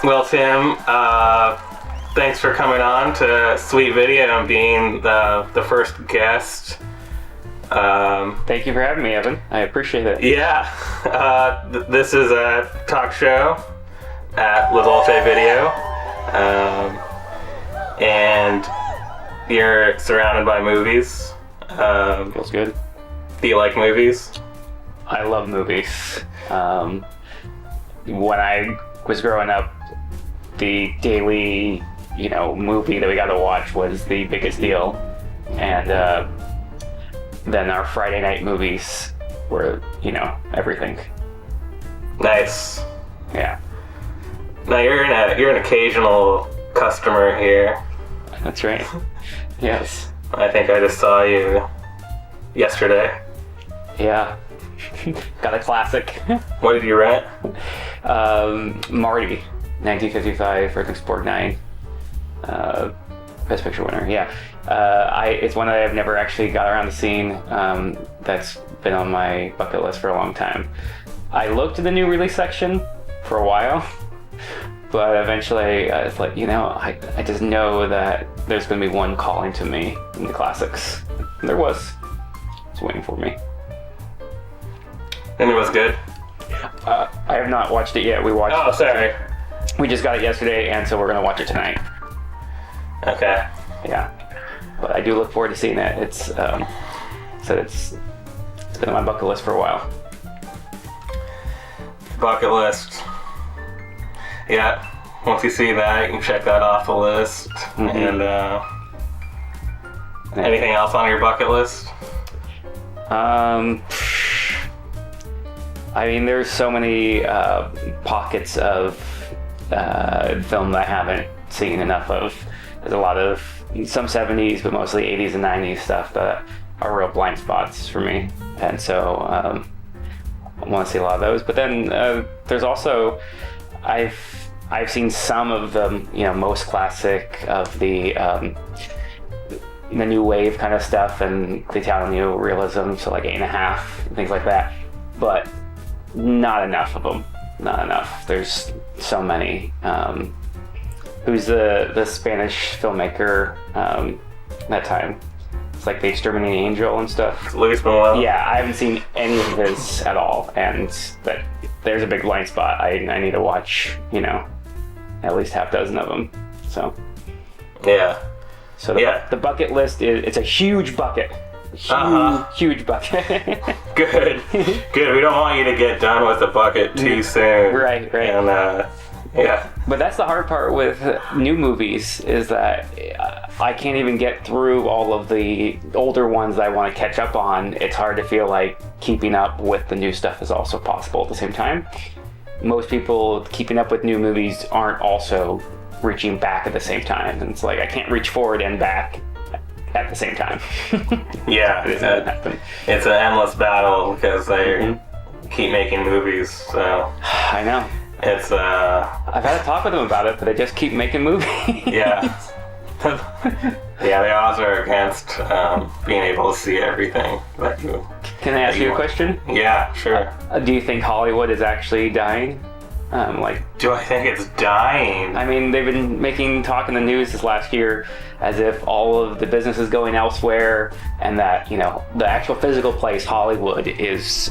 Well, Tim, thanks for coming on to Sweet Video and being the first guest. Thank you for having me, Evan. I appreciate it. Yeah, this is a talk show at La Dolce Video, and you're surrounded by movies. Feels good. Do you like movies? I love movies. When I was growing up, the daily, movie that we got to watch was the biggest deal, and then our Friday night movies were, everything. Nice. Yeah. Now you're an occasional customer here. That's right. Yes. I think I just saw you yesterday. Yeah. Got a classic. What did you rent? Marty, 1955, Earthling Sport 9. Best Picture winner, yeah. It's one that I've never actually got around to seeing. That's been on my bucket list for a long time. I looked at the new release section for a while, but eventually I was like, I just know that there's going to be one calling to me in the classics. And there was. It's waiting for me. And it was good? I have not watched it yet. Oh, sorry. We just got it yesterday, and so we're going to watch it tonight. Okay. Yeah. But I do look forward to seeing it. It's been on my bucket list for a while. Bucket list. Yeah. Once you see that, you can check that off the list. Mm-hmm. And anything else on your bucket list? There's so many pockets of film that I haven't seen enough of. There's a lot of some 70s, but mostly 80s and 90s stuff that are real blind spots for me. And so I want to see a lot of those. But then there's also, I've seen some of the most classic of the new wave kind of stuff and the Italian neo-realism, so like 8.5 and things like that. But not enough of them. Not enough. There's so many. Who's the Spanish filmmaker that time? It's like The Exterminating Angel and stuff. Luis Buñuel? Yeah, I haven't seen any of his at all, and there's a big blind spot. I need to watch, at least half dozen of them. So. Yeah. So the bucket list it's a huge bucket. Huge bucket. Good. We don't want you to get done with the bucket too soon. Right. And yeah. But that's the hard part with new movies is that I can't even get through all of the older ones that I want to catch up on. It's hard to feel like keeping up with the new stuff is also possible at the same time. Most people keeping up with new movies aren't also reaching back at the same time. And it's like I can't reach forward and back at the same time. Yeah, it's an endless battle because they keep making movies. So I know. It's I've had a talk with them about it, but they just keep making movies. Yeah. Yeah, the odds are against being able to see everything that you. Can I ask you a question? Yeah, sure. Do you think Hollywood is actually dying? Do I think it's dying? I mean, they've been talk in the news this last year as if all of the business is going elsewhere and that, the actual physical place, Hollywood, is,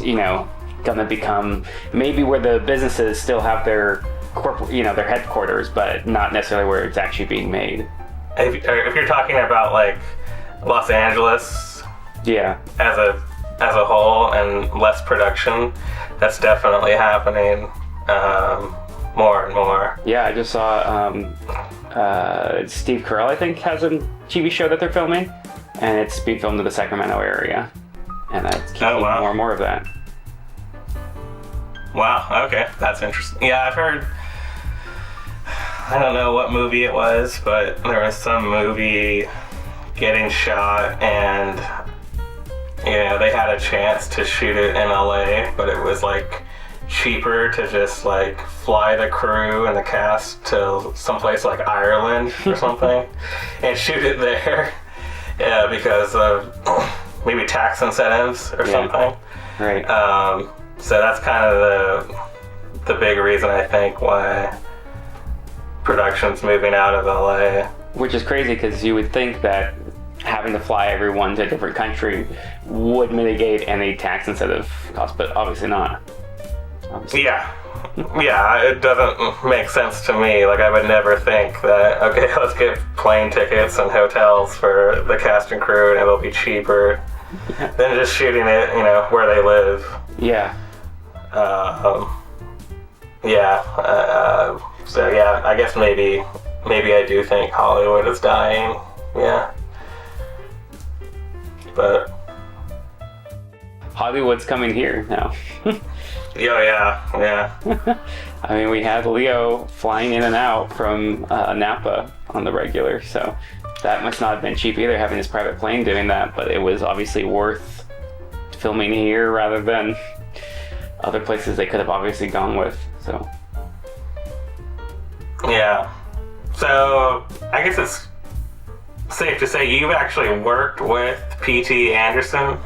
going to become maybe where the businesses still have their their headquarters, but not necessarily where it's actually being made. If you're talking about like Los Angeles, yeah, as a whole and less production, that's definitely happening. More and more. Yeah, I just saw Steve Carell, I think, has a TV show that they're filming, and it's being filmed in the Sacramento area, and that's keeping more and more of that. Wow, okay, that's interesting. Yeah, I've heard, I don't know what movie it was, but there was some movie getting shot, and they had a chance to shoot it in LA, but it was like cheaper to just like fly the crew and the cast to someplace like Ireland or something and shoot it there. Yeah, because of maybe tax incentives or something. Right. So that's kind of the big reason I think why productions moving out of LA. Which is crazy because you would think that having to fly everyone to a different country would mitigate any tax incentive costs, but obviously not. Yeah, it doesn't make sense to me. Like, I would never think that, okay, let's get plane tickets and hotels for the cast and crew and it'll be cheaper than just shooting it, where they live. Yeah. So yeah, I guess maybe I do think Hollywood is dying. Yeah. But Hollywood's coming here now. Yeah. I mean, we had Leo flying in and out from Napa on the regular, so that must not have been cheap either, having his private plane doing that, but it was obviously worth filming here rather than other places they could have obviously gone with, so. Yeah. So, I guess it's safe to say you've actually worked with P.T. Anderson?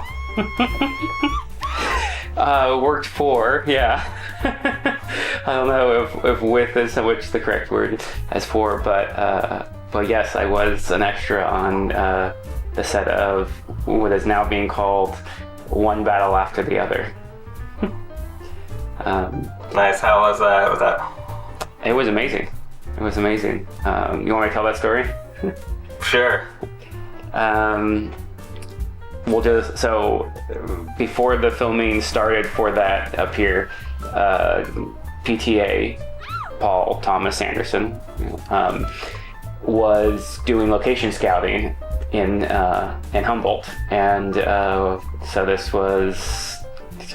Worked for, yeah. I don't know if with is which the correct word as for, but yes, I was an extra on the set of what is now being called One Battle After the Other. Nice. How was that? It was amazing. You want me to tell that story? Sure. So before the filming started for that up here, PTA, Paul Thomas Anderson, was doing location scouting in Humboldt, and so this was,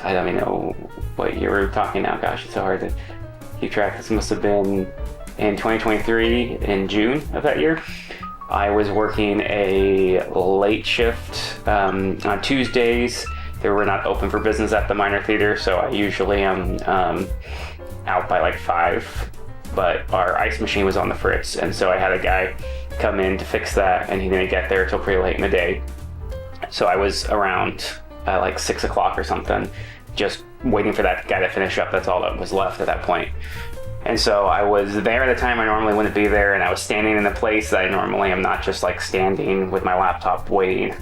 I don't even know what year we're talking now. Gosh, it's so hard to keep track. This must have been in 2023 in June of that year. I was working a late shift on Tuesdays. They were not open for business at the minor theater, so I usually am out by like 5. But our ice machine was on the fritz, and so I had a guy come in to fix that, and he didn't get there till pretty late in the day. So I was around like 6 o'clock or something, just waiting for that guy to finish up. That's all that was left at that point. And so I was there at a time I normally wouldn't be there, and I was standing in a place that I normally am not, just like standing with my laptop waiting.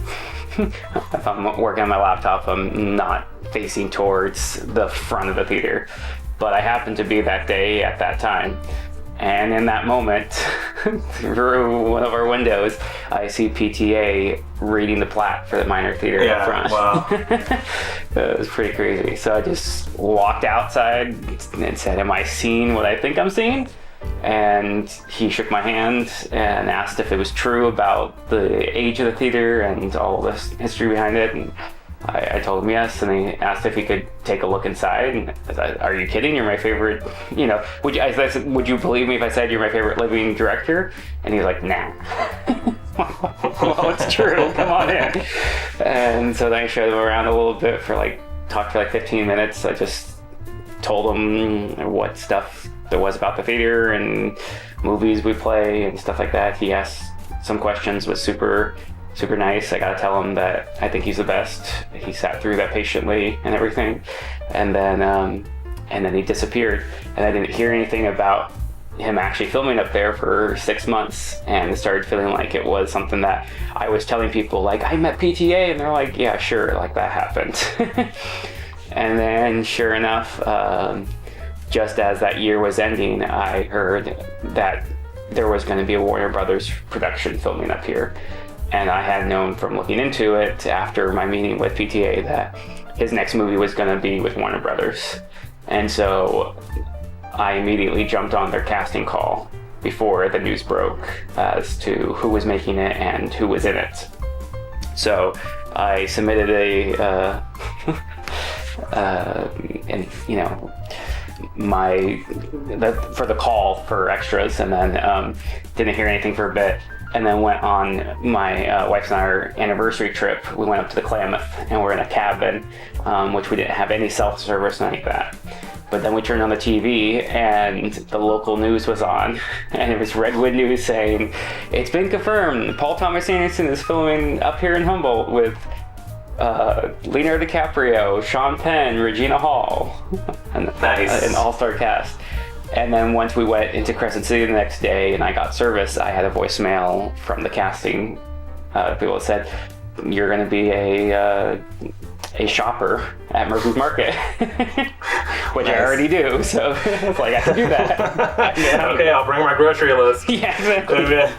If I'm working on my laptop, I'm not facing towards the front of the theater. But I happened to be that day at that time. And in that moment, through one of our windows, I see PTA reading the plat for the minor theater up front. Wow. It was pretty crazy. So I just walked outside and said, "Am I seeing what I think I'm seeing?" And he shook my hand and asked if it was true about the age of the theater and all this history behind it. And I told him yes, and he asked if he could take a look inside. And I said, "Are you kidding? You're my favorite, I said, would you believe me if I said you're my favorite living director?" And he was like, "Nah." Well, it's true. Come on in. And so then I showed him around a little bit talked for like 15 minutes. I just told him what stuff there was about the theater and movies we play and stuff like that. He asked some questions, was super nice. I gotta tell him that I think he's the best. He sat through that patiently and everything, and then he disappeared, and I didn't hear anything about him actually filming up there for 6 months, and it started feeling like it was something that I was telling people, like, I met PTA, and they're like, yeah, sure, like that happened. And then sure enough, just as that year was ending, I heard that there was going to be a Warner Brothers production filming up here. And I had known from looking into it after my meeting with PTA that his next movie was going to be with Warner Brothers. And so I immediately jumped on their casting call before the news broke as to who was making it and who was in it. So I submitted for the call for extras, and then didn't hear anything for a bit. And then went on my wife's and our anniversary trip. We went up to the Klamath, and we're in a cabin, which we didn't have any self-service, none like that. But then we turned on the TV, and the local news was on, and it was Redwood News saying, "It's been confirmed, Paul Thomas Anderson is filming up here in Humboldt with Leonardo DiCaprio, Sean Penn, Regina Hall," and nice. An all-star cast. And then once we went into Crescent City the next day and I got service, I had a voicemail from the casting people that said, "You're going to be a shopper at Murphy's Market," which I already do. So it's like I can do that. Okay, I'll bring my grocery list. Yeah, exactly. Yeah.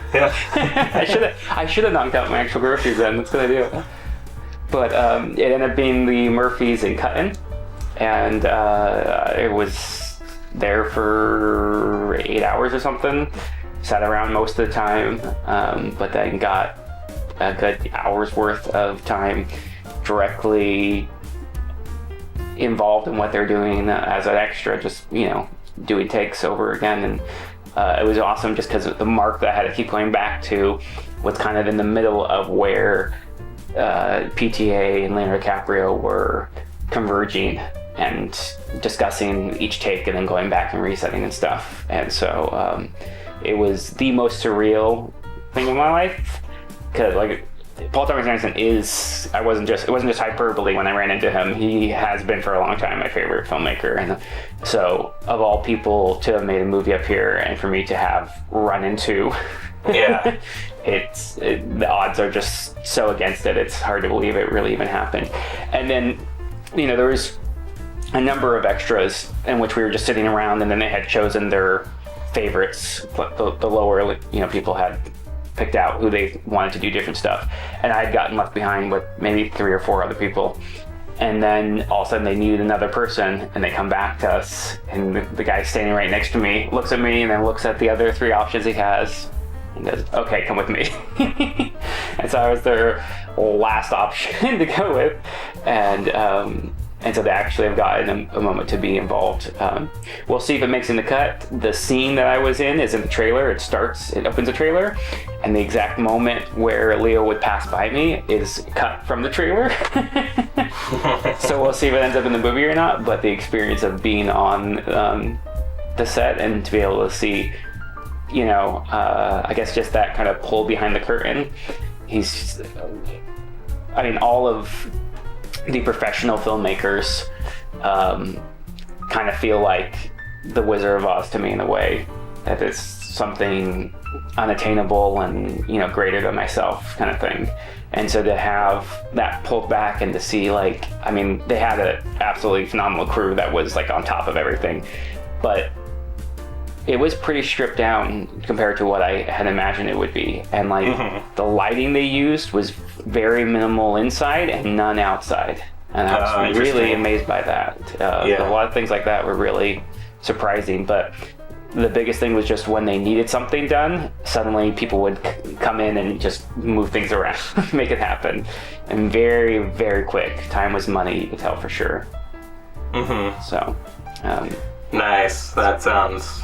I should have knocked out my actual groceries then. That's a good idea. But it ended up being the Murphy's in Cutton, and it was there for 8 hours or something. Sat around most of the time, but then got a good hour's worth of time directly involved in what they're doing as an extra, just doing takes over again. And it was awesome just because the mark that I had to keep going back to was kind of in the middle of where PTA and Leonardo DiCaprio were converging and discussing each take and then going back and resetting and stuff. And so it was the most surreal thing of my life, because like Paul Thomas Anderson it wasn't just hyperbole when I ran into him. He has been for a long time my favorite filmmaker, and so of all people to have made a movie up here and for me to have run into, Yeah. the odds are just so against it. It's hard to believe it really even happened. And then there was a number of extras in which we were just sitting around, and then they had chosen their favorites. The lower people had picked out who they wanted to do different stuff, and I had gotten left behind with maybe 3 or 4 other people. And then all of a sudden they needed another person, and they come back to us, and the guy standing right next to me looks at me and then looks at the other 3 options he has and goes, "Okay, come with me." And so I was their last option to go with, and so they actually have gotten a moment to be involved. We'll see if it makes in the cut. The scene that I was in is in the trailer. It opens the trailer, and the exact moment where Leo would pass by me is cut from the trailer. So we'll see if it ends up in the movie or not, but the experience of being on the set and to be able to see, I guess just that kind of pull behind the curtain. All of the professional filmmakers kind of feel like the Wizard of Oz to me, in a way that it's something unattainable and greater than myself kind of thing. And so to have that pulled back and to see they had an absolutely phenomenal crew that was on top of everything, but it was pretty stripped down compared to what I had imagined it would be. And the lighting they used was very minimal inside and none outside. And I was really amazed by that. A lot of things like that were really surprising. But the biggest thing was just when they needed something done, suddenly people would come in and just move things around, make it happen. And very, very quick. Time was money, you could tell for sure. Mm-hmm. So. Nice. That sounds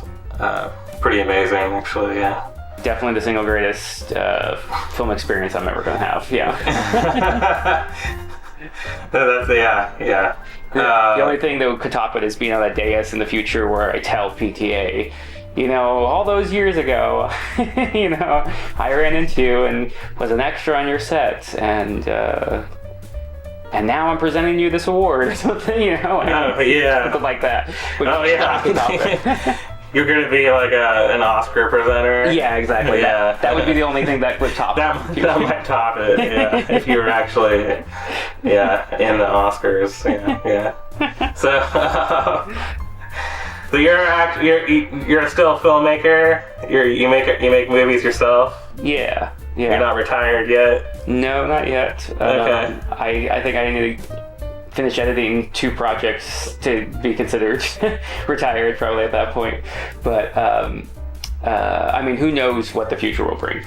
pretty amazing, actually, yeah. Definitely the single greatest film experience I'm ever going to have, yeah. Yeah. The only thing that could top it is being on that dais in the future where I tell PTA, all those years ago, I ran into and was an extra on your set, and now I'm presenting you this award or something, something like that. You're going to be like an Oscar presenter. Yeah, exactly. Yeah. That would be the only thing that would top that might top it, yeah, if you were actually, in the Oscars. Yeah. So you're still a filmmaker. You make movies yourself. Yeah. You're not retired yet. No, not yet. Okay. I think I need to finish editing 2 projects to be considered retired probably at that point. But who knows what the future will bring?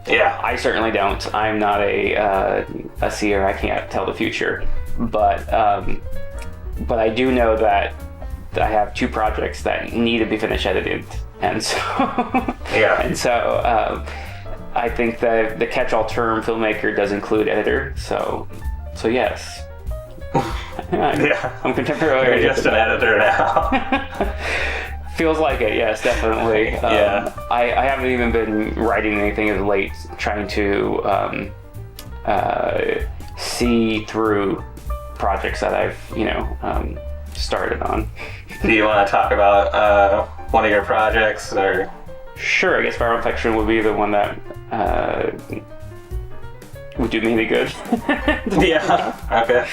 Yeah. I certainly don't. I'm not a seer. I can't tell the future. But I do know that I have 2 projects that need to be finished edited, and so I think that the catch-all term filmmaker does include editor. So yes. I'm contemporary. You're just an editor now. Feels like it, yes, definitely. I haven't even been writing anything of late, trying to see through projects that I've, started on. Do you want to talk about one of your projects, or? Sure, I guess Viral Infection would be the one that would do me any good. Yeah. Okay.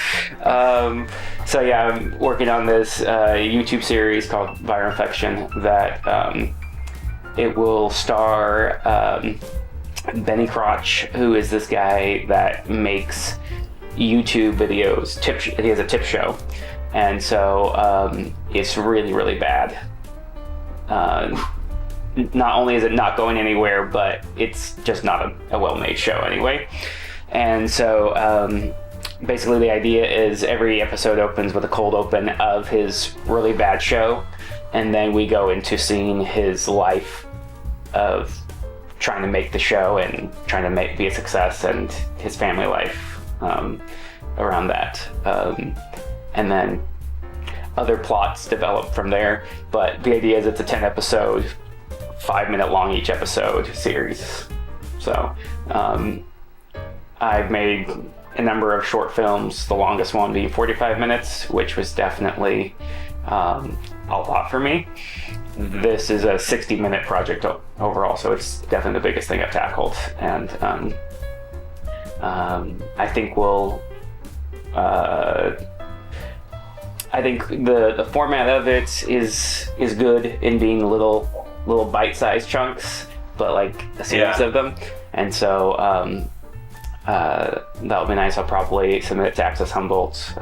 So yeah, I'm working on this YouTube series called Viral Infection that it will star Benny Crotch, who is this guy that makes YouTube videos. He has a tip show, and so it's really, really bad. Not only is it not going anywhere, but it's just not a well-made show anyway. And so basically the idea is every episode opens with a cold open of his really bad show, and then we go into seeing his life of trying to make the show and trying to be a success, and his family life around that. And then other plots develop from there, but the idea is it's a 10 episode, 5-minute long each episode series. So I've made a number of short films, the longest one being 45 minutes, which was definitely a lot for me. This is a 60-minute project overall, so it's definitely the biggest thing I've tackled. And I think I think the format of it is good in being little bite-sized chunks, but like a series of them. And so that'll be nice. I'll probably submit it to Access Humboldt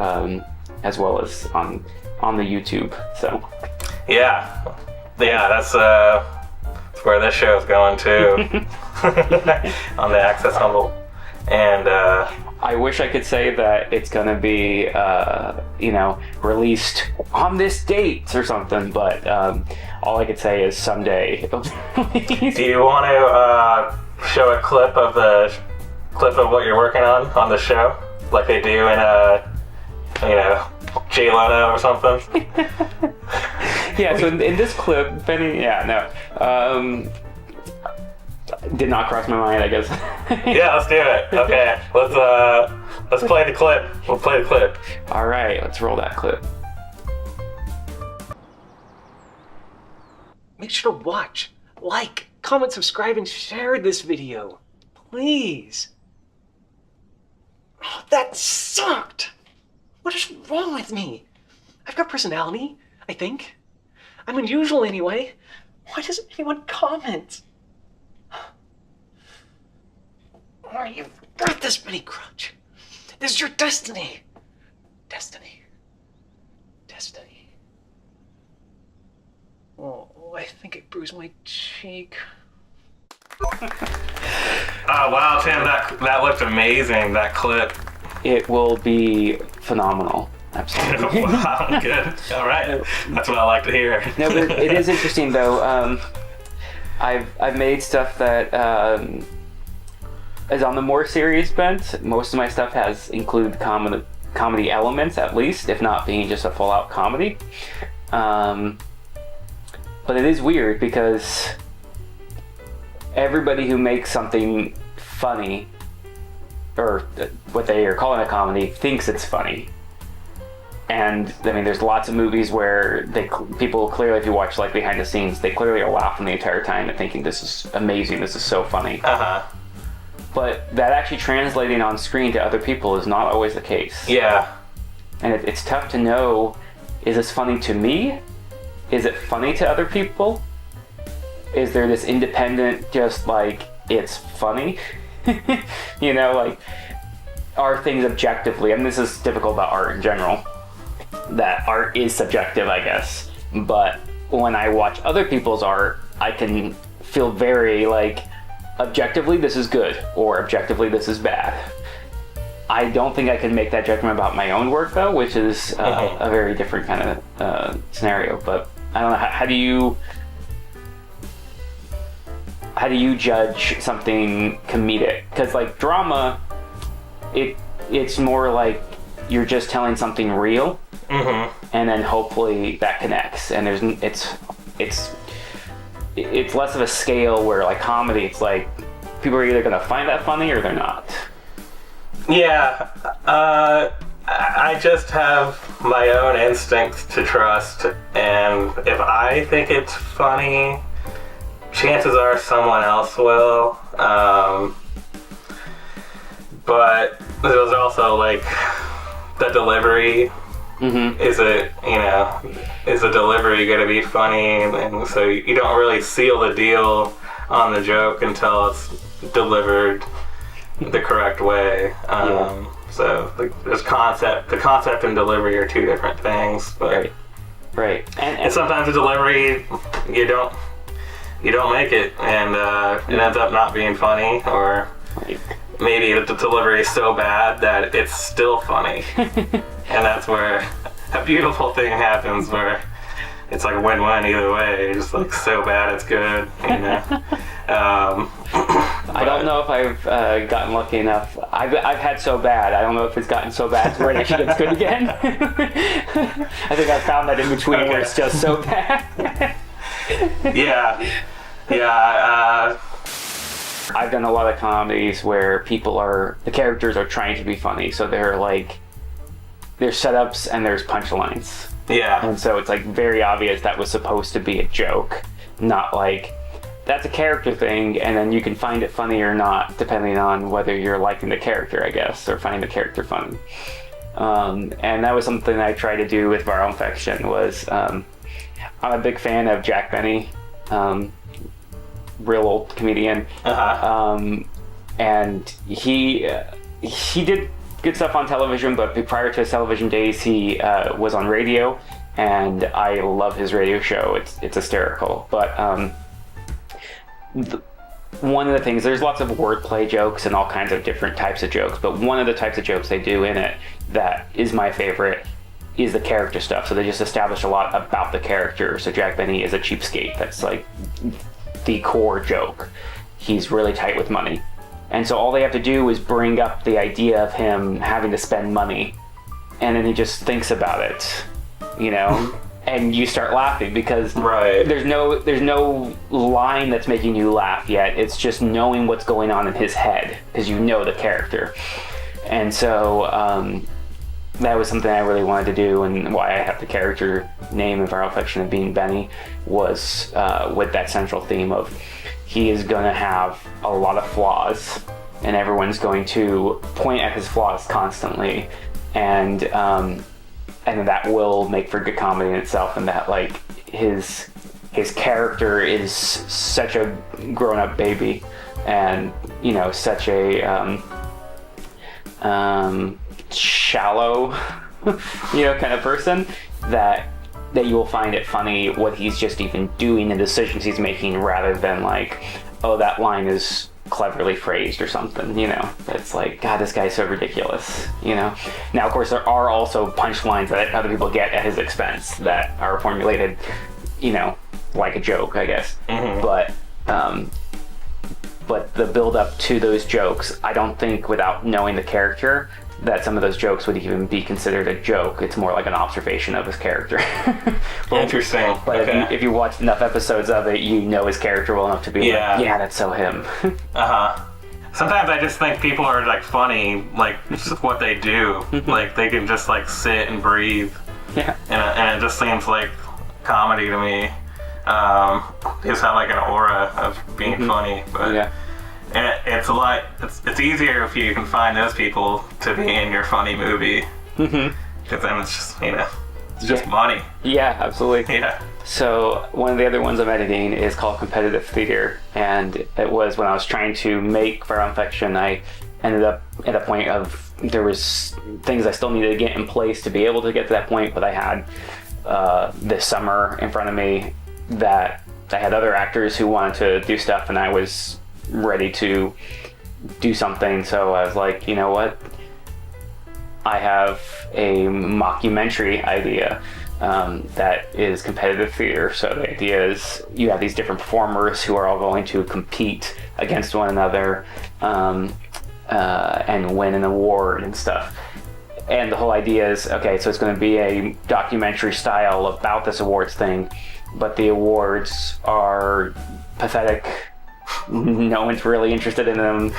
as well as on the YouTube. So that's where this show is going too. On the Access Humboldt. And I wish I could say that it's going to be released on this date or something, but all I could say is someday. Do you want to show a clip of what you're working on the show, like they do in Jay Leno or something? Yeah. So in this clip, Benny. Yeah. No. Did not cross my mind, I guess. Yeah, let's do it. Okay, let's play the clip. We'll play the clip. All right, let's roll that clip. Make sure to watch, like, comment, subscribe, and share this video. Please. Oh, that sucked. What is wrong with me? I've got personality, I think. I'm unusual anyway. Why doesn't anyone comment? Oh, you've got this, Benny Crotch. This is your destiny. Destiny. Oh, I think I bruised my cheek. Oh, wow, Tim, that looked amazing, that clip. It will be phenomenal. Absolutely. Wow, good. All right. That's what I like to hear. No, but it is interesting, though. I've made stuff that is on the more serious bent. Most of my stuff has included comedy elements, at least, if not being just a full-out comedy. But it is weird because everybody who makes something funny, or what they are calling a comedy, thinks it's funny. And I mean, there's lots of movies where people clearly, if you watch like behind the scenes, they clearly are laughing the entire time and thinking this is amazing, this is so funny. But that actually translating on screen to other people is not always the case. Yeah. And it's tough to know, is this funny to me? Is it funny to other people? Is there this independent, just like, it's funny? Like, are things objectively, I mean, this is typical about art in general, that art is subjective, I guess. But when I watch other people's art, I can feel very like, objectively this is good, or objectively this is bad. I don't think I can make that judgment about my own work, though, which is a very different kind of scenario. But I don't know, how do you judge something comedic? Because like drama, it's more like you're just telling something real, and then hopefully that connects. And it's less of a scale where like comedy, it's like people are either gonna find that funny or they're not. Yeah, I just have my own instincts to trust, and and if I think it's funny, chances are someone else will. But there's also like the delivery. Is the delivery going to be funny? And so you don't really seal the deal on the joke until it's delivered the correct way. So the concept and delivery are two different things. But right. And sometimes the delivery you don't make it, and it ends up not being funny, or maybe the delivery is so bad that it's still funny. And that's where a beautiful thing happens, where it's like a win-win either way. It's like so bad it's good, you know. I don't know if I've gotten lucky enough. I've had so bad. I don't know if it's gotten so bad to where it actually gets good again. I think I found that in between where it's just so bad. Yeah. I've done a lot of comedies where the characters are trying to be funny, so they're like, there's setups and there's punchlines. Yeah. And so it's like very obvious that was supposed to be a joke, not like that's a character thing, and then you can find it funny or not, depending on whether you're liking the character, I guess, or finding the character funny. And that was something I tried to do with Viral Infection. Was I'm a big fan of Jack Benny, real old comedian, and he did good stuff on television, but prior to his television days, he was on radio, and I love his radio show. It's hysterical. But one of the things, there's lots of wordplay jokes and all kinds of different types of jokes, but one of the types of jokes they do in it that is my favorite is the character stuff. So they just establish a lot about the character. So Jack Benny is a cheapskate. That's like the core joke. He's really tight with money. And so all they have to do is bring up the idea of him having to spend money, and then he just thinks about it, you know? And you start laughing because there's no line that's making you laugh yet. It's just knowing what's going on in his head, because you know the character. And so that was something I really wanted to do, and why I have the character name in Viral Infection of being Benny was with that central theme of he is going to have a lot of flaws, and everyone's going to point at his flaws constantly, and that will make for good comedy in itself, and that like his character is such a grown-up baby, and you know, such a shallow you know, kind of person, that you will find it funny what he's just even doing, the decisions he's making, rather than like, oh, that line is cleverly phrased or something, you know. It's like, God, this guy's so ridiculous, you know. Now, of course, there are also punchlines that other people get at his expense that are formulated, you know, like a joke, I guess. But the build up to those jokes, I don't think, without knowing the character, that some of those jokes would even be considered a joke. It's more like an observation of his character. Interesting. But if you watch enough episodes of it, you know his character well enough to be like, yeah, that's so him. Sometimes I just think people are like funny, like just what they do. Like they can just like sit and breathe. Yeah. And it just seems like comedy to me. They just have like an aura of being funny, but yeah. And it's a lot. It's easier if you can find those people to be in your funny movie, because then it's just, you know, it's just money. Yeah, absolutely. Yeah. So one of the other ones I'm editing is called Competitive Theater, and it was when I was trying to make Viral Infection, I ended up at a point of there was things I still needed to get in place to be able to get to that point, but I had this summer in front of me that I had other actors who wanted to do stuff, and I was ready to do something. So I was like, you know what, I have a mockumentary idea that is competitive theater. So the idea is you have these different performers who are all going to compete against one another and win an award and stuff. And the whole idea is, okay, so it's going to be a documentary style about this awards thing, but the awards are pathetic. No one's really interested in them.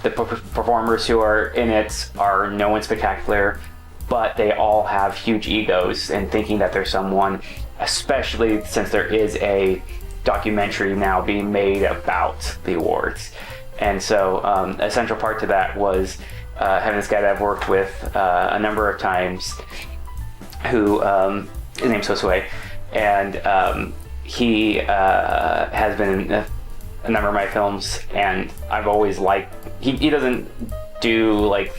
The performers who are in it are no one spectacular, but they all have huge egos and thinking that they're someone, especially since there is a documentary now being made about the awards. And so a central part to that was having this guy that I've worked with a number of times, who his name's Josue, and he has been in a number of my films, and I've always liked, he doesn't do like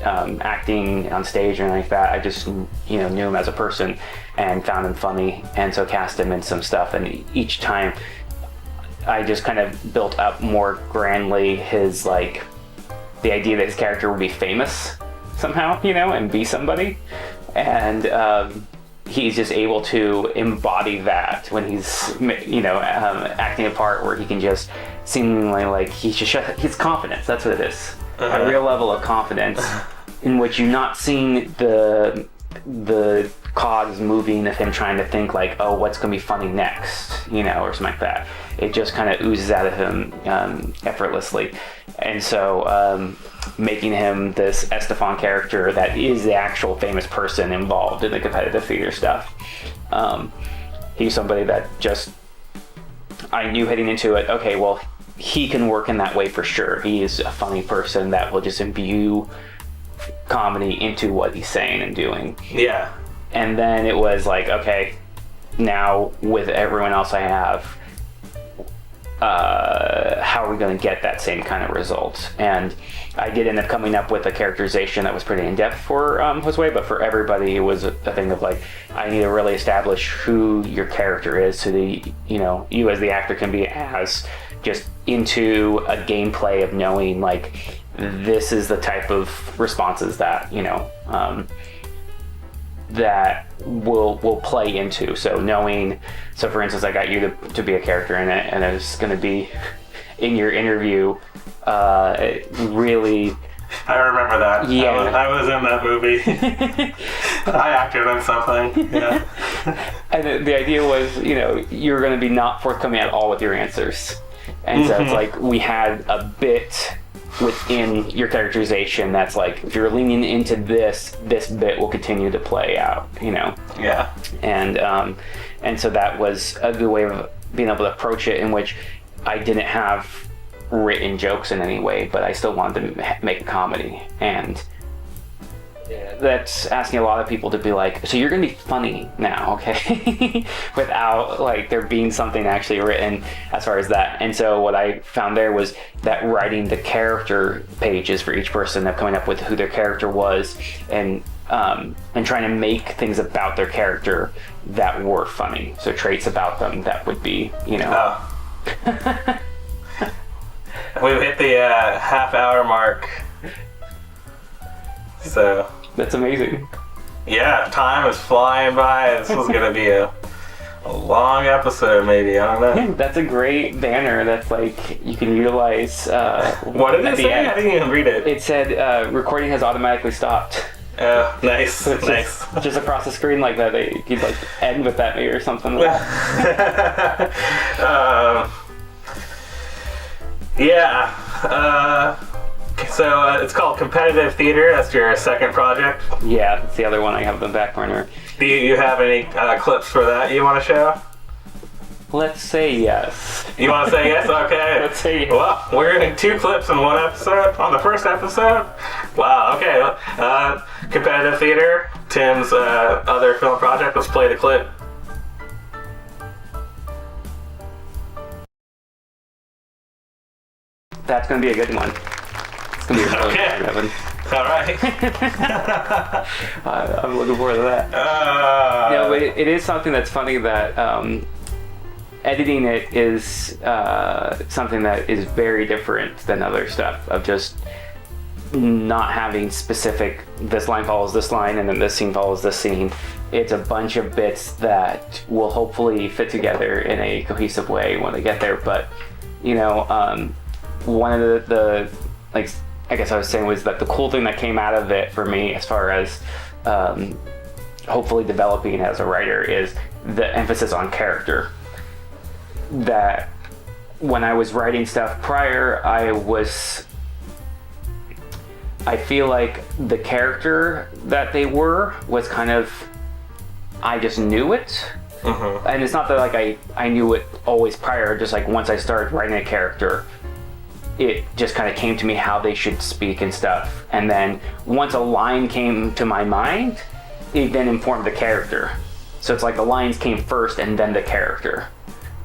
acting on stage or anything like that. I just knew him as a person and found him funny, and so cast him in some stuff, and each time I just kind of built up more grandly his, like, the idea that his character would be famous somehow, and be somebody. And he's just able to embody that when he's, acting a part where he can just seemingly, like, his confidence, that's what it is. A real level of confidence in which you're not seeing the cogs moving of him trying to think like, oh, what's going to be funny next, or something like that. It just kind of oozes out of him effortlessly. And so making him this Estefan character that is the actual famous person involved in the competitive theater stuff. He's somebody that just, I knew heading into it, okay, well, he can work in that way for sure. He is a funny person that will just imbue comedy into what he's saying and doing. Yeah. And then it was like, okay, now with everyone else I have, how are we going to get that same kind of result? And I did end up coming up with a characterization that was pretty in-depth for Josue, but for everybody it was a thing of like, I need to really establish who your character is so that you as the actor can be as just into a gameplay of knowing like, this is the type of responses that that will play into. So for instance, I got you to be a character in it, and it's going to be in your interview. Really, I remember that. Yeah, I was in that movie. I acted in something. Yeah. And the idea was, you're going to be not forthcoming at all with your answers, and so it's like we had a bit within your characterization that's like, if you're leaning into this bit will continue to play out, Yeah. And so that was a good way of being able to approach it, in which I didn't have written jokes in any way, but I still wanted to make a comedy. And that's asking a lot of people to be like, so you're gonna be funny now, okay? Without like there being something actually written as far as that. And so what I found there was that writing the character pages for each person, of coming up with who their character was, and trying to make things about their character that were funny. So traits about them that would be, Oh. We've hit the half-hour mark. So that's amazing. Yeah, time is flying by. This was gonna be a long episode, maybe. I don't know. Yeah, that's a great banner. That's like you can utilize. What did it say? I didn't even read it. It said recording has automatically stopped. Oh, nice, So it's nice. Just across the screen like that. You'd like end with that maybe or something. Yeah. So it's called Competitive Theater. That's your second project. Yeah, that's the other one I have in the back burner. Do you have any clips for that you want to show? Let's say yes. You want to say yes? Okay. Let's say yes. Well, we're in 2 clips in 1 episode on the first episode. Wow. Okay. Competitive Theater, Tim's other film project. Let's play the clip. That's going to be a good one. It's going to be a really Okay. good one, Evan. All right. I'm looking forward to that. No, but it is something that's funny that editing it is something that is very different than other stuff, of just not having specific, this line follows this line and then this scene follows this scene. It's a bunch of bits that will hopefully fit together in a cohesive way when they get there. But one of the like, I guess I was saying, was that the cool thing that came out of it for me, as far as hopefully developing as a writer, is the emphasis on character. That when I was writing stuff prior, I feel like the character that they was kind of, I just knew it, And it's not that like I knew it always prior, just like once I started writing a character, it just kind of came to me how they should speak and stuff. And then once a line came to my mind, it then informed the character. So it's like the lines came first and then the character,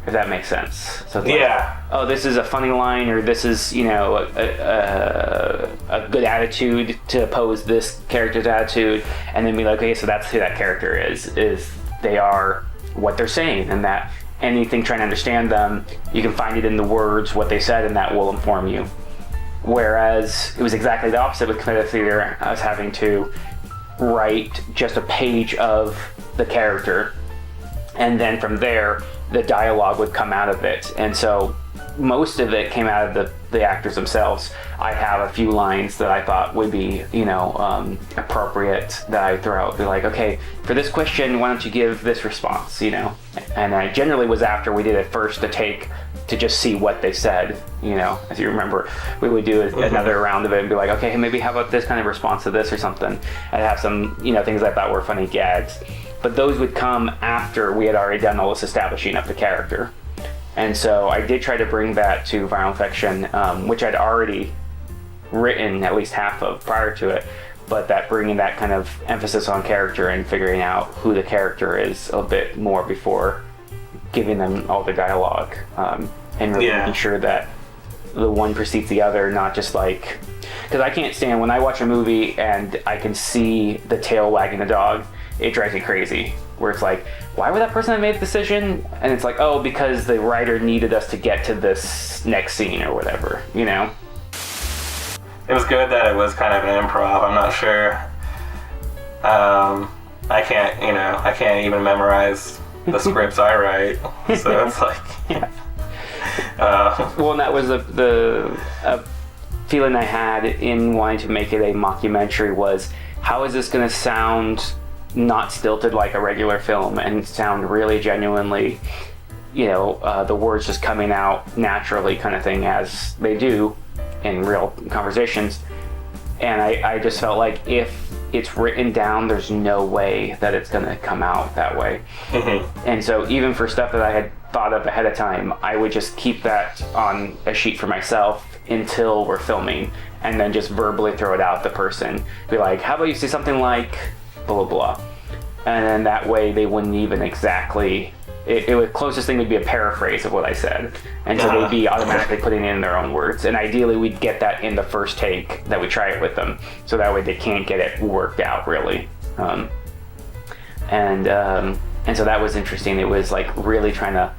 if that makes sense. So it's like, oh, this is a funny line, or this is, you know, a good attitude to oppose this character's attitude, and then be like, okay, so that's who that character is they are what they're saying, and that anything trying to understand them, you can find it in the words, what they said, and that will inform you. Whereas it was exactly the opposite with competitive theater. I was having to write just a page of the character, and then from there the dialogue would come out of it. And so most of it came out of the actors themselves. I have a few lines that I thought would be, you know, appropriate that I throw out. Be like, okay, for this question, why don't you give this response, you know? And I generally was after we did it first to take to just see what they said, you know. As you remember, we would do another round of it and be like, okay, maybe how about this kind of response to this or something, and have some, you know, things I thought were funny gags. But those would come after we had already done all this establishing of the character. And so I did try to bring that to Viral Infection, which I'd already written at least half of prior to it, but that bringing that kind of emphasis on character and figuring out who the character is a bit more before giving them all the dialogue, and really making sure that the one precedes the other, not just like, because I can't stand when I watch a movie and I can see the tail wagging the dog. It drives me crazy, where it's like, why would that person have made the decision? And it's like, oh, because the writer needed us to get to this next scene or whatever, you know? It was good that it was kind of an improv. I'm not sure. I can't even memorize the scripts I write. So it's like, well, and that was the feeling I had in wanting to make it a mockumentary was, how is this going to sound not stilted like a regular film and sound really genuinely, you know, the words just coming out naturally kind of thing as they do in real conversations. And I just felt like if it's written down, there's no way that it's going to come out that way. And so even for stuff that I had thought of ahead of time, I would just keep that on a sheet for myself until we're filming, and then just verbally throw it out to the person. Be like, how about you say something like blah, blah, blah. And then that way they wouldn't even exactly, it would, closest thing would be a paraphrase of what I said. And so they'd be automatically putting in their own words. And ideally we'd get that in the first take that we try it with them. So that way they can't get it worked out really. And so that was interesting. It was like really trying to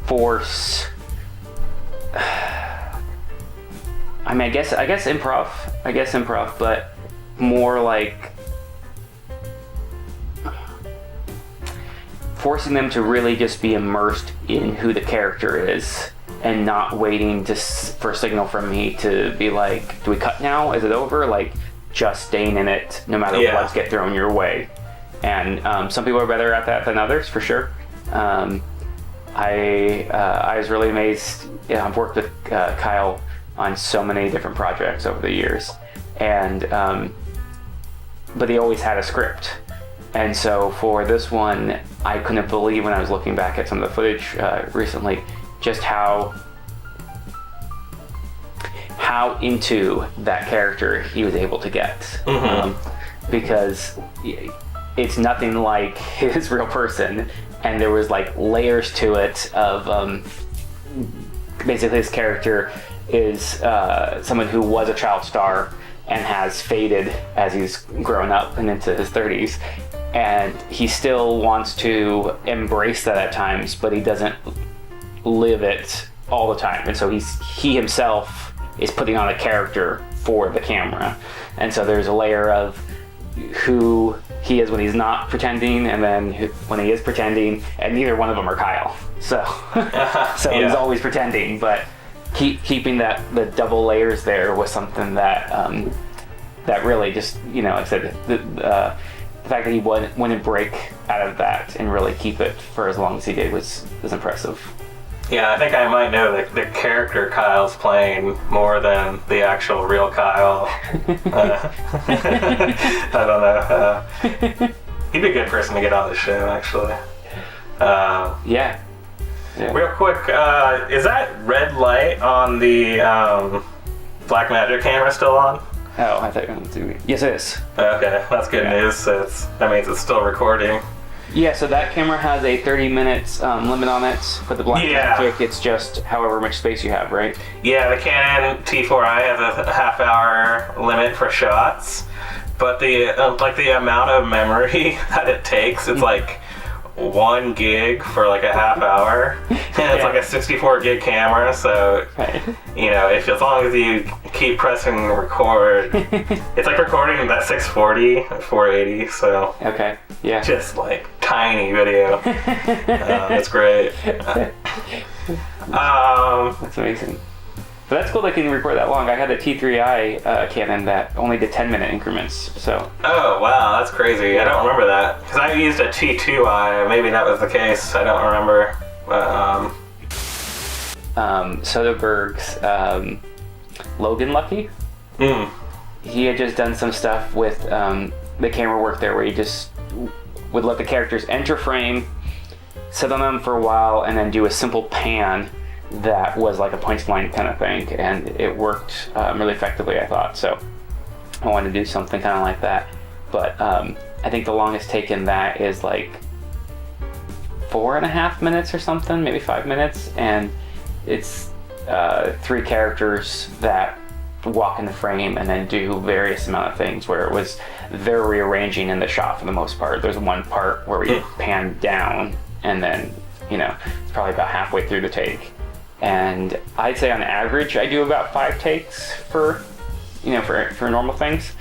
force, I mean, I guess improv, but more like forcing them to really just be immersed in who the character is, and not waiting for a signal from me to be like, do we cut now? Is it over? Like, just staying in it no matter what's get thrown your way. And some people are better at that than others, for sure. I was really amazed. I've worked with Kyle on so many different projects over the years, and but he always had a script. And so for this one, I couldn't believe when I was looking back at some of the footage recently, just how into that character he was able to get. Because it's nothing like his real person, and there was like layers to it of basically his character is someone who was a child star and has faded as he's grown up and into his 30s. And he still wants to embrace that at times, but he doesn't live it all the time. And so he himself is putting on a character for the camera. And so there's a layer of who he is when he's not pretending, and then when he is pretending, and neither one of them are Kyle. So he's always pretending, but keeping the double layers there was something that that really just, you know, like I said, the fact that he wouldn't break out of that and really keep it for as long as he did was impressive. Yeah, I think I might know the character Kyle's playing more than the actual real Kyle. I don't know. He'd be a good person to get on the show, actually. Yeah. Real quick, is that red light on the Blackmagic camera still on? Oh, I thought you were going to do. Yes, it is. Okay, that's good news. So that means it's still recording. Yeah, so that camera has a 30 minutes limit on it. For the Blackmagic, it's just however much space you have, right? Yeah, the Canon T4i has a half-hour limit for shots, but the amount of memory that it takes, it's like 1 gig for like a half hour, and it's like a 64 gig camera. So you know, if as long as you keep pressing record, it's like recording that 640, 480. So just like tiny video. It's great. That's amazing. But that's cool they can record that long. I had a T3i Canon that only did 10-minute increments, so... Oh, wow, that's crazy. I don't remember that. Because I used a T2i, maybe that was the case. I don't remember. But, Soderbergh's Logan Lucky. He had just done some stuff with the camera work there where he just would let the characters enter frame, sit on them for a while, and then do a simple pan that was like a punchline kind of thing, and it worked really effectively, I thought. So I wanted to do something kind of like that, but I think the longest take in that is like 4.5 minutes or something, maybe 5 minutes, and it's 3 characters that walk in the frame and then do various amount of things where it was they're rearranging in the shot for the most part. There's one part where we pan down, and then it's probably about halfway through the take. And I'd say on average I do about 5 takes for normal things,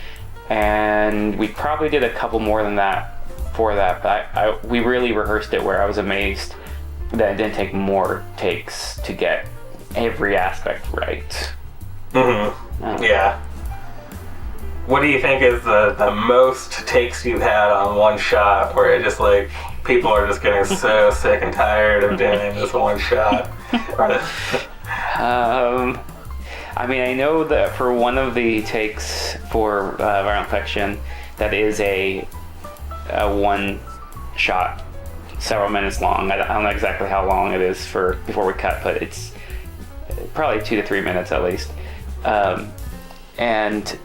and we probably did a couple more than that for that, but we really rehearsed it where I was amazed that it didn't take more takes to get every aspect right. Yeah. What do you think is the most takes you've had on one shot where it just like people are just getting so sick and tired of doing this one shot? I mean, I know that for one of the takes for Viral Infection, that is a one shot, several minutes long. I don't know exactly how long it is before we cut, but it's probably 2 to 3 minutes at least. And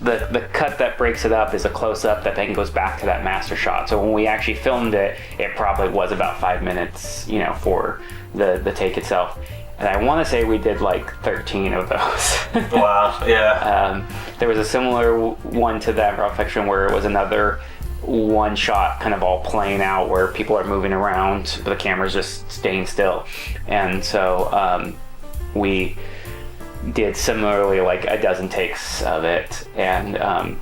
the cut that breaks it up is a close-up that then goes back to that master shot. So when we actually filmed it, it probably was about 5 minutes, for the take itself. And I want to say we did like 13 of those. Wow, yeah. There was a similar one to that Raw Fiction where it was another one shot kind of all playing out where people are moving around, but the camera's just staying still. And so we did similarly like a dozen takes of it, and I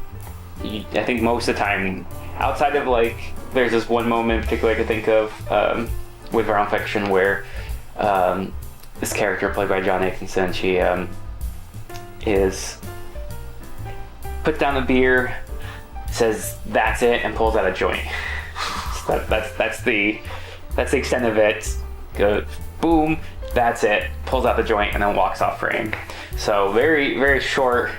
think most of the time, outside of like, there's this one moment in particular I could think of with Viral Fiction where this character played by John Nathanson, she is put down a beer, says that's it, and pulls out a joint. So that's the extent of it. Goes boom, that's it, pulls out the joint, and then walks off frame. So very, very short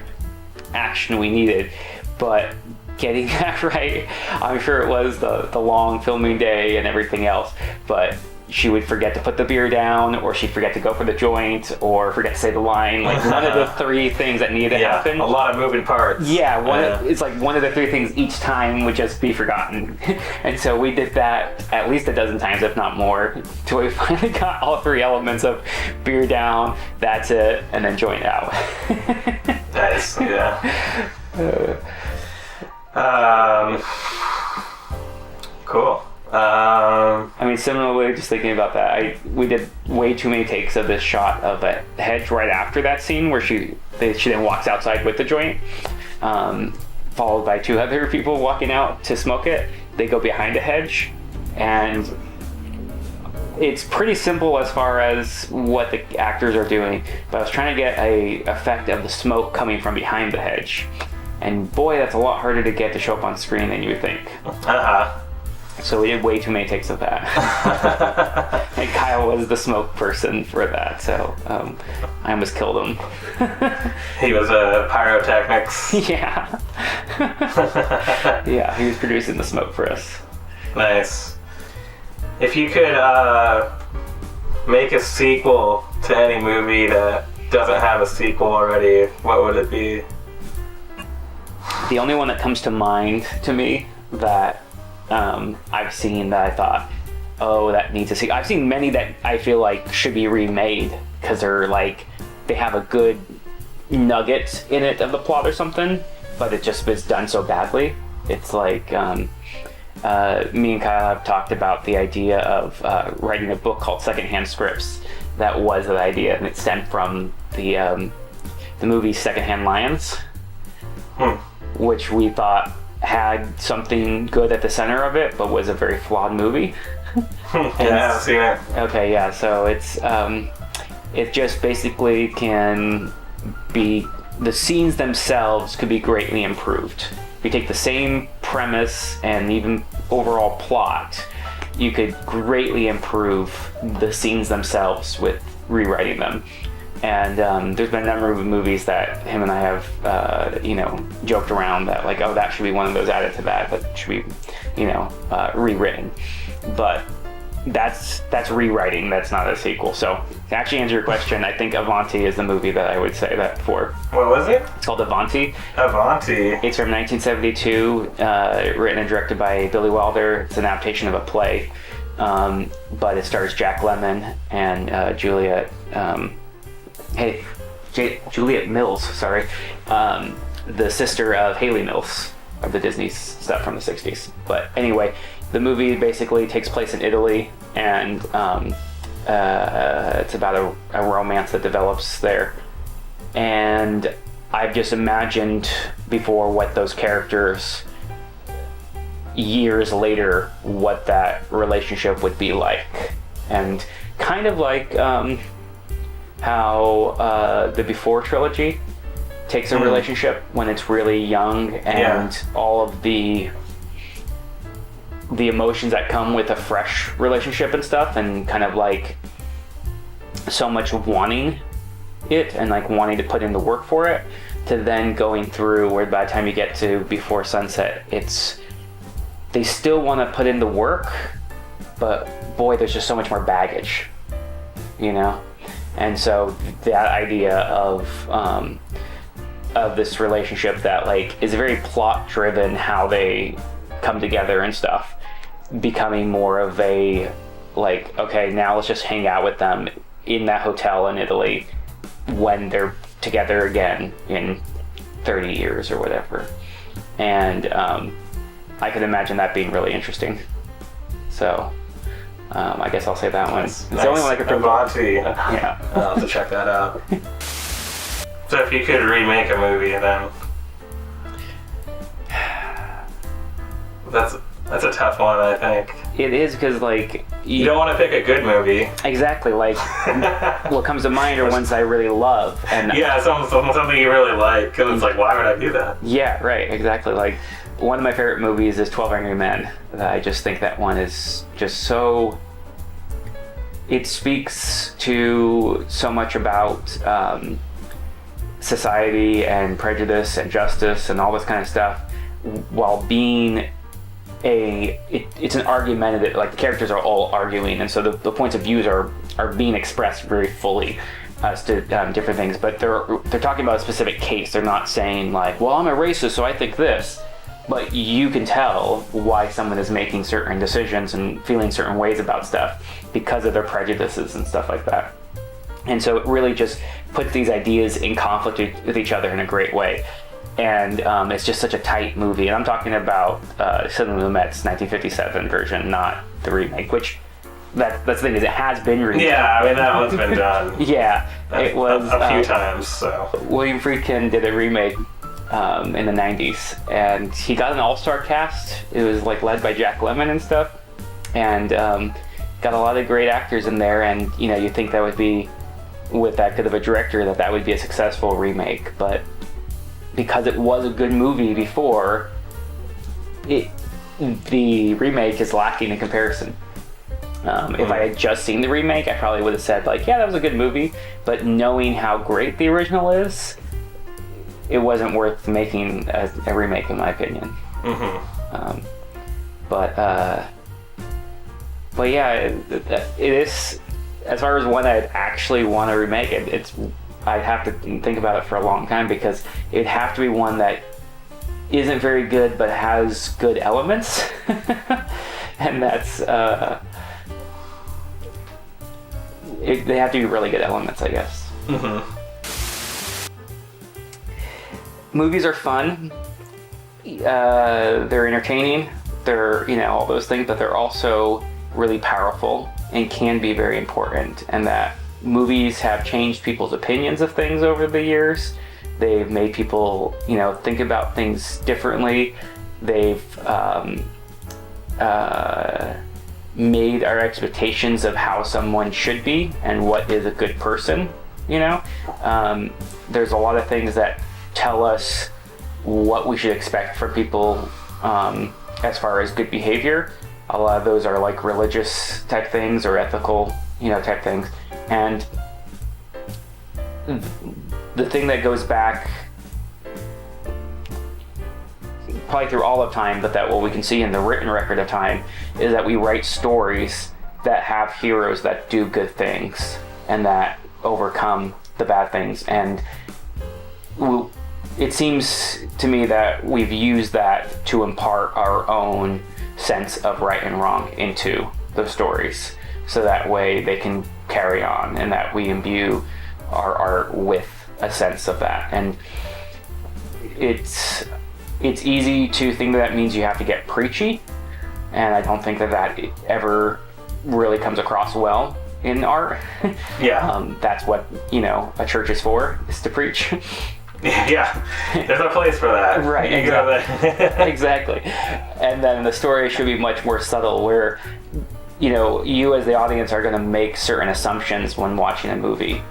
action we needed, but getting that right, I'm sure it was the long filming day and everything else, but she would forget to put the beer down, or she'd forget to go for the joint, or forget to say the line. Like one of the 3 things that needed to happen. A lot of moving parts. Yeah, it's like one of the 3 things each time would just be forgotten. And so we did that at least a dozen times, if not more, till we finally got all 3 elements of beer down, that's it, and then joint out. Nice, yeah. Cool. I mean, similarly, just thinking about that, we did way too many takes of this shot of a hedge right after that scene where she then walks outside with the joint, followed by 2 other people walking out to smoke it. They go behind a hedge, and it's pretty simple as far as what the actors are doing, but I was trying to get a effect of the smoke coming from behind the hedge, and boy, that's a lot harder to get to show up on screen than you would think. So we did way too many takes of that. And Kyle was the smoke person for that, so I almost killed him. He was pyrotechnics. Yeah. Yeah, he was producing the smoke for us. Nice. If you could make a sequel to any movie that doesn't have a sequel already, what would it be? The only one that comes to mind to me that I've seen that I thought, oh, that needs a sequel. I've seen many that I feel like should be remade because they're like, they have a good nugget in it of the plot or something, but it just was done so badly. It's like, me and Kyle have talked about the idea of writing a book called Secondhand Scripts. That was the idea, and it stemmed from the movie Secondhand Lions, which we thought had something good at the center of it, but was a very flawed movie. Yeah, I haven't seen it. Okay, yeah, so it just basically can be, the scenes themselves could be greatly improved. If you take the same premise and even overall plot, you could greatly improve the scenes themselves with rewriting them. And there's been a number of movies that him and I have, joked around that like, oh, that should be one of those added to that should be, rewritten. But that's rewriting. That's not a sequel. So to actually answer your question, I think Avanti is the movie that I would say that for. What was it? It's called Avanti. Avanti. It's from 1972, written and directed by Billy Wilder. It's an adaptation of a play, but it stars Jack Lemmon and Juliet. Juliet Mills, sorry, the sister of Haley Mills of the Disney stuff from the 60s. But anyway, the movie basically takes place in Italy, and it's about a romance that develops there. And I've just imagined before what those characters, years later, what that relationship would be like. And kind of like how the Before trilogy takes a relationship when it's really young, and all of the emotions that come with a fresh relationship and stuff, and kind of like so much wanting it and like wanting to put in the work for it, to then going through where by the time you get to Before Sunset, it's, they still want to put in the work, but boy, there's just so much more baggage, you know? And so that idea of this relationship that like is very plot driven, how they come together and stuff, becoming more of a like, okay, now let's just hang out with them in that hotel in Italy when they're together again in 30 years or whatever. And I could imagine that being really interesting. So I guess I'll say that one. It's the only one I could Avanti. Yeah. I'll have to check that out. So if you could remake a movie, then that's a tough one, I think. It is, because like you don't want to pick a good movie. Exactly, like what comes to mind are ones I really love, and yeah, something you really like, because it's like, why would I do that? Yeah, right, exactly. Like one of my favorite movies is 12 Angry Men. I just think that one is just so, it speaks to so much about society and prejudice and justice and all this kind of stuff, while being it's an argumentative, like the characters are all arguing, and so the points of views are being expressed very fully as to different things, but they're talking about a specific case. They're not saying like, well, I'm a racist, so I think this, but you can tell why someone is making certain decisions and feeling certain ways about stuff because of their prejudices and stuff like that. And so it really just puts these ideas in conflict with each other in a great way. And it's just such a tight movie. And I'm talking about Sidney Lumet's 1957 version, not the remake, which that's the thing, is it has been remade. Yeah, I mean, that one's been done. Yeah, it was a few times. So William Friedkin did a remake in the 90s, and he got an all-star cast. It was like led by Jack Lemmon and stuff, and got a lot of great actors in there. And you know, you think that would be, with that good of a director, that would be a successful remake, but because it was a good movie before, the remake is lacking in comparison. If I had just seen the remake, I probably would have said like, yeah, that was a good movie, but knowing how great the original is, it wasn't worth making a remake, in my opinion. But But yeah, it is, as far as one I'd actually want to remake, I'd have to think about it for a long time, because it'd have to be one that isn't very good but has good elements. And that's they have to be really good elements, I guess. Mm-hmm. Movies are fun. They're entertaining. They're, all those things, but they're also really powerful and can be very important. And that movies have changed people's opinions of things over the years. They've made people, think about things differently. They've made our expectations of how someone should be and what is a good person. There's a lot of things that tell us what we should expect from people as far as good behavior. A lot of those are like religious type things or ethical, type things. And the thing that goes back probably through all of time, but that what we can see in the written record of time, is that we write stories that have heroes that do good things and that overcome the bad things. And it seems to me that we've used that to impart our own sense of right and wrong into those stories, so that way they can carry on, and that we imbue our art with a sense of that. And it's easy to think that means you have to get preachy, and I don't think that ever really comes across well in art. Yeah. That's what a church is for, is to preach. Yeah, there's a place for that. Right, exactly. Exactly. And then the story should be much more subtle, where you as the audience are going to make certain assumptions when watching a movie,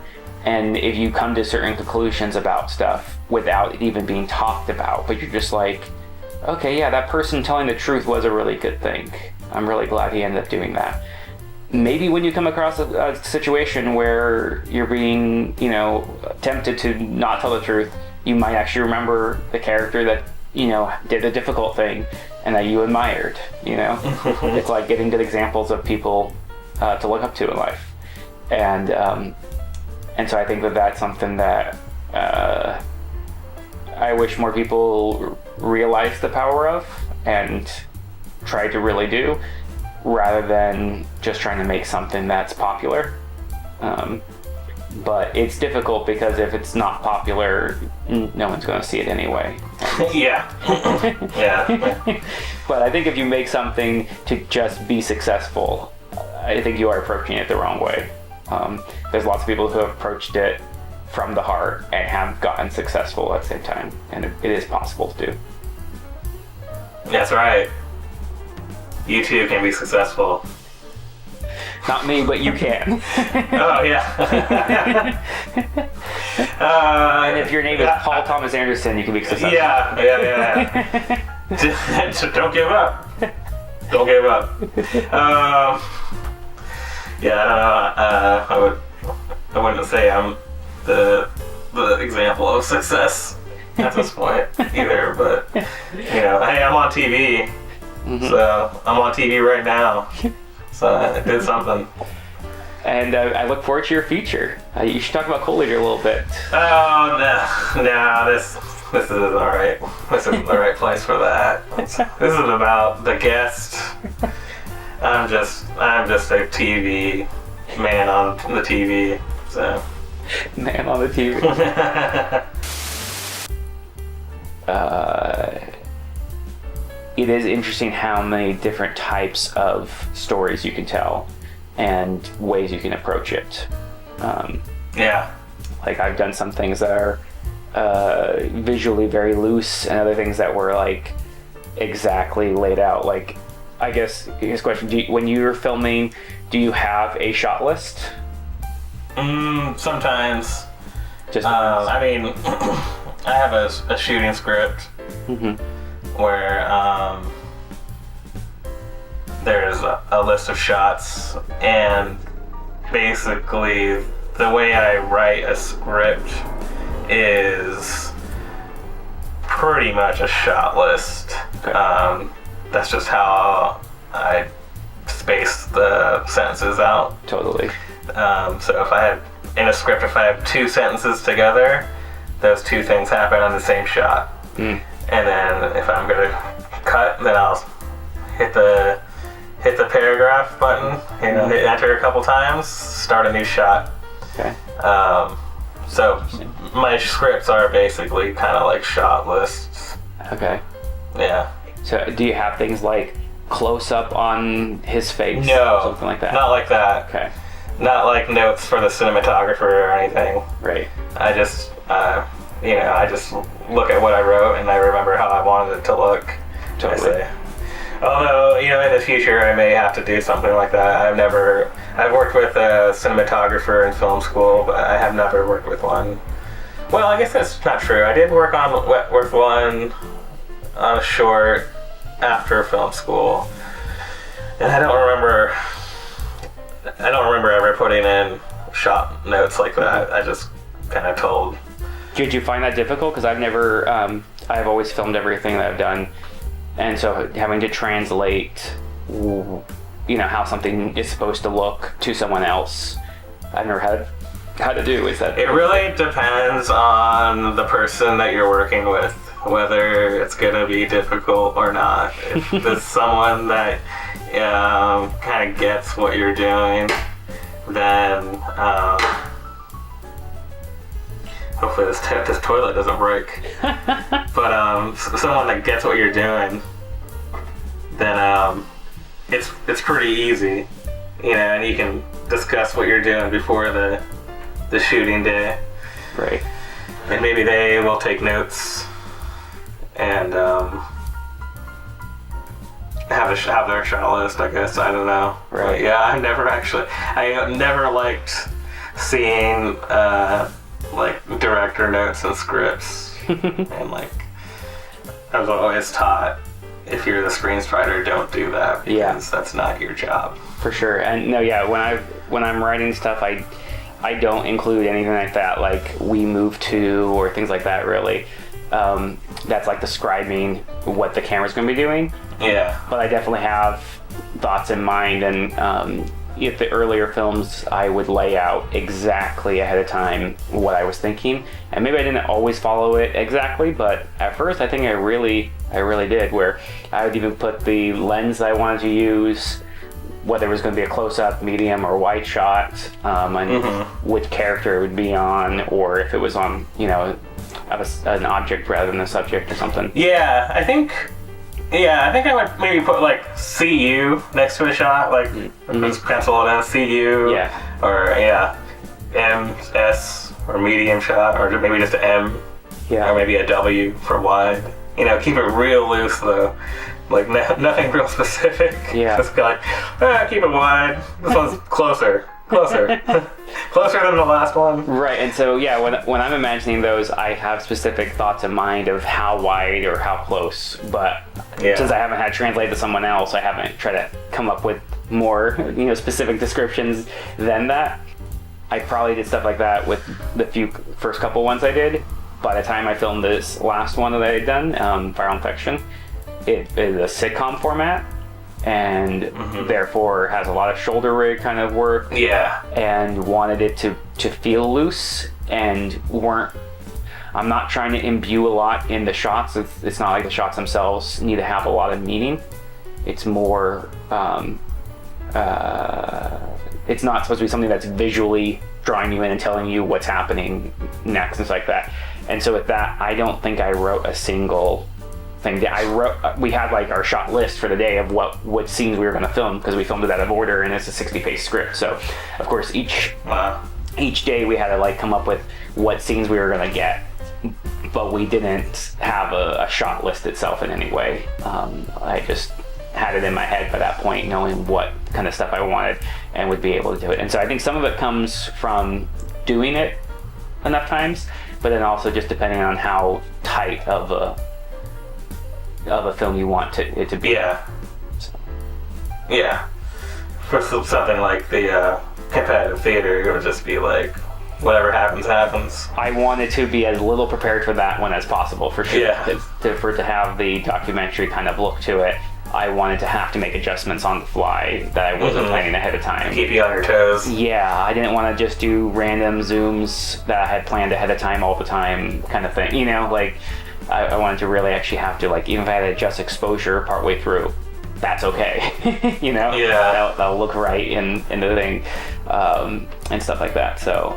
and if you come to certain conclusions about stuff without it even being talked about, but you're just like, okay, yeah, that person telling the truth was a really good thing. I'm really glad he ended up doing that. Maybe when you come across a situation where you're being, tempted to not tell the truth, you might actually remember the character that, did a difficult thing and that you admired, It's like getting good examples of people to look up to in life. And so I think that that's something that I wish more people realize the power of and try to really do, rather than just trying to make something that's popular. But it's difficult, because if it's not popular, no one's going to see it anyway. Yeah. Yeah. But I think if you make something to just be successful, I think you are approaching it the wrong way. There's lots of people who have approached it from the heart and have gotten successful at the same time, and it is possible to do. That's right. You too can be successful. Not me, but you can. Oh, yeah. And if your name is Paul Thomas Anderson, you can be successful. Yeah. Don't give up. Don't give up. I wouldn't say I'm the example of success at this point either, but hey, I'm on TV. Mm-hmm. So I'm on TV right now. So I did something. And I look forward to your future. You should talk about Coolidge a little bit. Oh, no, this isn't alright. This isn't the right place for that. This isn't about the guest. I'm just a TV man on the TV. So. Man on the TV. It is interesting how many different types of stories you can tell and ways you can approach it. Yeah. Like, I've done some things that are visually very loose, and other things that were like exactly laid out. Like, I guess here's a question: when you're filming, do you have a shot list? Sometimes. Just I mean, I have a shooting script. Mm-hmm. Where there's a list of shots, and basically the way I write a script is pretty much a shot list. Okay. That's just how I space the sentences out. Totally. So if I have, in a script, if I have two sentences together, those two things happen on the same shot. And then if I'm gonna cut, then I'll hit the paragraph button and hit enter a couple times, start a new shot. Okay. So my scripts are basically kind of like shot lists. Okay. Yeah. So do you have things like close up on his face? No. Something like that? Not like that. Okay. Not like notes for the cinematographer or anything. Right. I just, I just look at what I wrote and I remember how I wanted it to look. Totally. Although, in the future I may have to do something like that. I've worked with a cinematographer in film school, but I have never worked with one. Well, I guess that's not true. I did work with one on a short after film school, and I don't remember ever putting in shot notes like that. I just kind of told. Did you find that difficult? Because I've always filmed everything that I've done, and so having to translate, how something is supposed to look to someone else, I've never had to do. Is that? It really depends on the person that you're working with, whether it's gonna be difficult or not. If there's someone that kind of gets what you're doing, then hopefully this toilet doesn't break. But someone that gets what you're doing, then it's pretty easy, and you can discuss what you're doing before the shooting day. Right. And maybe they will take notes and have their shot list, I guess. I don't know. Right. But yeah, I never liked seeing director notes and scripts. And I was always taught, if you're the screenwriter, don't do that, because that's not your job. For sure. And no, yeah, when I'm writing stuff, I don't include anything like that, like we move to or things like that, really. That's like describing what the camera's going to be doing. Yeah. But I definitely have thoughts in mind, and if the earlier films, I would lay out exactly ahead of time what I was thinking, and maybe I didn't always follow it exactly, but at first I think I really did, where I would even put the lens I wanted to use, whether it was going to be a close-up, medium, or wide shot, and which character it would be on, or if it was on, an object rather than a subject or something. Yeah, I think I would maybe put CU next to a shot, just pencil it in CU, or MS or medium shot, or maybe just an M, or maybe a W for wide. Keep it real loose though. Nothing real specific. Yeah. Just keep it wide. This one's closer. Closer than the last one. Right, and so when I'm imagining those, I have specific thoughts in mind of how wide or how close. But since I haven't had translated to someone else, I haven't tried to come up with more specific descriptions than that. I probably did stuff like that with the first couple ones I did. By the time I filmed this last one that I had done, Viral Infection, it is a sitcom format, and therefore has a lot of shoulder rig kind of work. Yeah. And wanted it to feel loose, and I'm not trying to imbue a lot in the shots. It's not like the shots themselves need to have a lot of meaning. It's more, it's not supposed to be something that's visually drawing you in and telling you what's happening next and stuff like that. And so with that, I don't think I wrote a single thing. We had our shot list for the day of what scenes we were going to film, because we filmed it out of order, and it's a 60-page script. So of course each day we had to come up with what scenes we were going to get, but we didn't have a shot list itself in any way. I just had it in my head by that point, knowing what kind of stuff I wanted and would be able to do it. And so I think some of it comes from doing it enough times, but then also just depending on how tight of a film you want it to be. Yeah. So. Yeah. For something like the competitive theater, it would just be whatever happens. I wanted to be as little prepared for that one as possible, for sure. Yeah. For it to have the documentary kind of look to it. I wanted to have to make adjustments on the fly that I wasn't planning ahead of time. Keep you on your toes. Yeah, I didn't want to just do random zooms that I had planned ahead of time all the time kind of thing. You know, like I wanted to really actually have to, like, even if I had to adjust exposure partway through, that's okay. You know? Yeah. That'll look right in the thing, and stuff like that. So,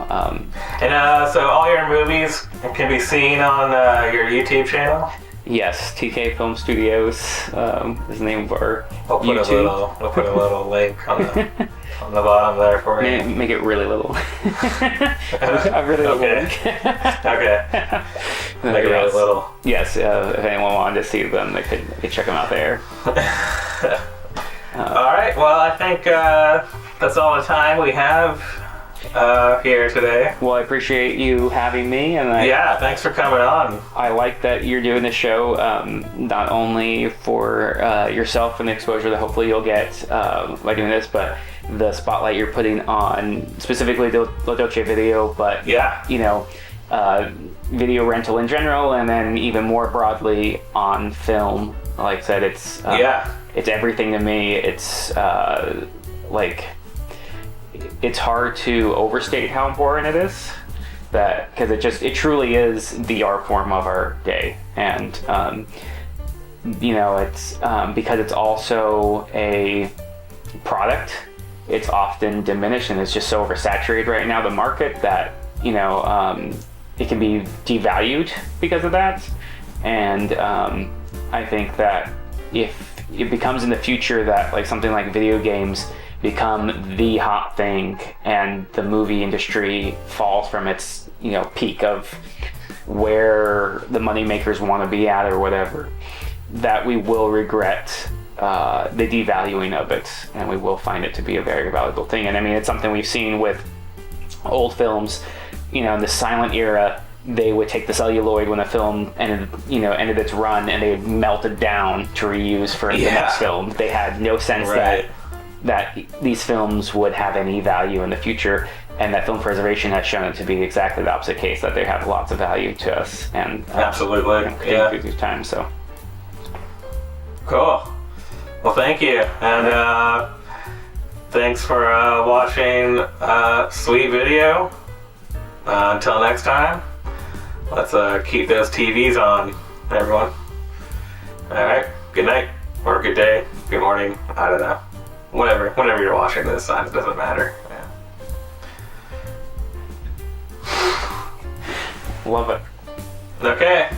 so all your movies can be seen on your YouTube channel? yes, TK Film Studios is the name of our YouTube. We'll put a little link on the bottom there for you. Make it really little. A really little link. Okay. Make it really little. Yes, if anyone wanted to see them, they could check them out there. All right. Well, I think that's all the time we have here today. Well, I appreciate you having me, and thanks for coming on. I like that you're doing this show, not only for yourself and the exposure that hopefully you'll get by doing this, but the spotlight you're putting on specifically La Dolce Video, but you know, video rental in general, and then even more broadly on film. Like I said, it's everything to me. It's like, it's hard to overstate how important it is, that because it truly is the art form of our day. And you know, it's because it's also a product, it's often diminished, and it's just so oversaturated right now, the market, that, you know, it can be devalued because of that. And I think that if it becomes in the future that, like, something like video games become the hot thing, and the movie industry falls from its, you know, peak of where the money makers want to be at or whatever, that we will regret the devaluing of it, and we will find it to be a very valuable thing. And I mean, it's something we've seen with old films. You know, in the silent era, they would take the celluloid when a film ended its run, and they melted down to reuse for the next film. They had no sense that these films would have any value in the future, and that film preservation has shown it to be exactly the opposite case, that they have lots of value to us, and absolutely through these times. So cool. Well, thank you, and thanks for watching Sweet Video. Until next time, let's keep those TVs on, everyone. All right, good night, or good day, good morning, I don't know. Whenever you're watching this, it doesn't matter. Love it. Okay.